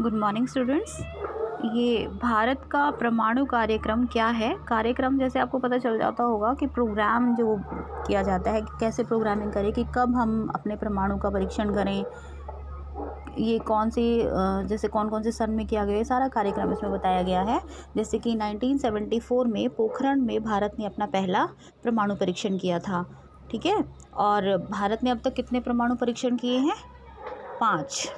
Good morning students. ये भारत का परमाणु कार्यक्रम क्या है? कार्यक्रम जैसे आपको पता चल जाता होगा कि प्रोग्राम जो किया जाता है कि कैसे प्रोग्रामिंग करें, कि कब हम अपने परमाणु का परीक्षण करें, ये कौन सी जैसे कौन कौन से सन में किया गया, ये सारा कार्यक्रम इसमें बताया गया है। जैसे कि 1974 में पोखरण में भारत ने अपना पहला परमाणु परीक्षण किया था। ठीक है, और भारत ने अब तक कितने परमाणु परीक्षण किए हैं? 5।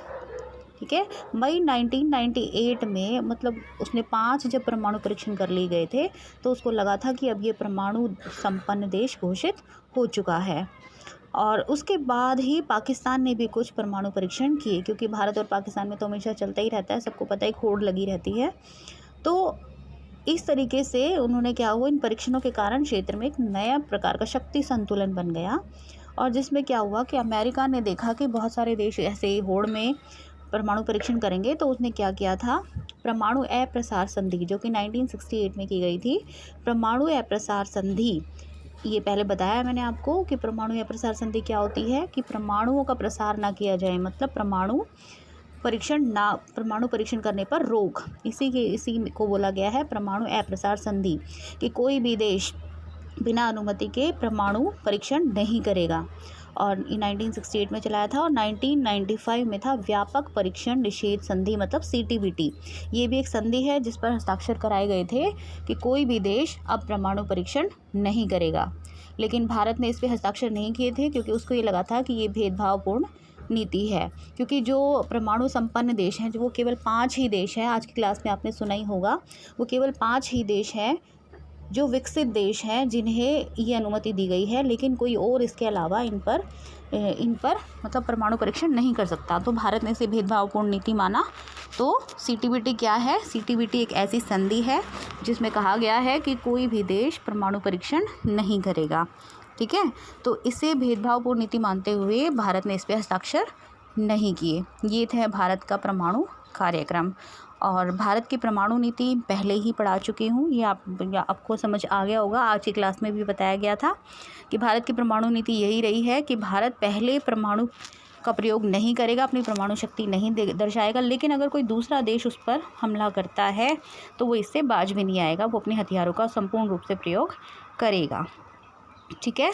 ठीक है, मई 1998 में, मतलब उसने 5 जब परमाणु परीक्षण कर लिए गए थे तो उसको लगा था कि अब ये परमाणु संपन्न देश घोषित हो चुका है। और उसके बाद ही पाकिस्तान ने भी कुछ परमाणु परीक्षण किए, क्योंकि भारत और पाकिस्तान में तो हमेशा चलता ही रहता है, सबको पता है, होड़ लगी रहती है। तो इस तरीके से उन्होंने क्या हुआ, इन परीक्षणों के कारण क्षेत्र में एक नया प्रकार का शक्ति संतुलन बन गया। और जिसमें क्या हुआ कि अमेरिका ने देखा कि बहुत सारे देश ऐसे ही होड़ में परमाणु परीक्षण करेंगे, तो उसने क्या किया था, परमाणु अप्रसार संधि, जो कि 1968 में की गई थी। परमाणु अप्रसार संधि, ये पहले बताया मैंने आपको कि परमाणु अप्रसार संधि क्या होती है, कि परमाणुओं का प्रसार ना किया जाए, मतलब परमाणु परीक्षण करने पर रोक, इसी को बोला गया है परमाणु अप्रसार संधि, कि कोई भी देश बिना अनुमति के परमाणु परीक्षण नहीं करेगा। और 1968 में चलाया था। और 1995 में था व्यापक परीक्षण निषेध संधि, मतलब CTBT। ये भी एक संधि है जिस पर हस्ताक्षर कराए गए थे कि कोई भी देश अब परमाणु परीक्षण नहीं करेगा। लेकिन भारत ने इस पर हस्ताक्षर नहीं किए थे, क्योंकि उसको ये लगा था कि ये भेदभावपूर्ण नीति है। क्योंकि जो परमाणु संपन्न देश हैं, जो वो केवल 5 ही देश हैं, आज की क्लास में आपने सुना ही होगा, वो केवल 5 ही देश हैं जो विकसित देश हैं जिन्हें ये अनुमति दी गई है, लेकिन कोई और इसके अलावा इन पर मतलब परमाणु परीक्षण नहीं कर सकता। तो भारत ने इसे भेदभावपूर्ण नीति माना। तो CTBT क्या है? CTBT एक ऐसी संधि है जिसमें कहा गया है कि कोई भी देश परमाणु परीक्षण नहीं करेगा। ठीक है, तो इसे भेदभावपूर्ण नीति मानते हुए भारत ने इस पर हस्ताक्षर नहीं किए। ये थे भारत का परमाणु कार्यक्रम। और भारत की परमाणु नीति पहले ही पढ़ा चुकी हूँ, ये आपको समझ आ गया होगा। आज की क्लास में भी बताया गया था कि भारत की परमाणु नीति यही रही है कि भारत पहले परमाणु का प्रयोग नहीं करेगा, अपनी परमाणु शक्ति नहीं दर्शाएगा, लेकिन अगर कोई दूसरा देश उस पर हमला करता है तो वो इससे बाज भी नहीं आएगा, वो अपने हथियारों का संपूर्ण रूप से प्रयोग करेगा। ठीक है।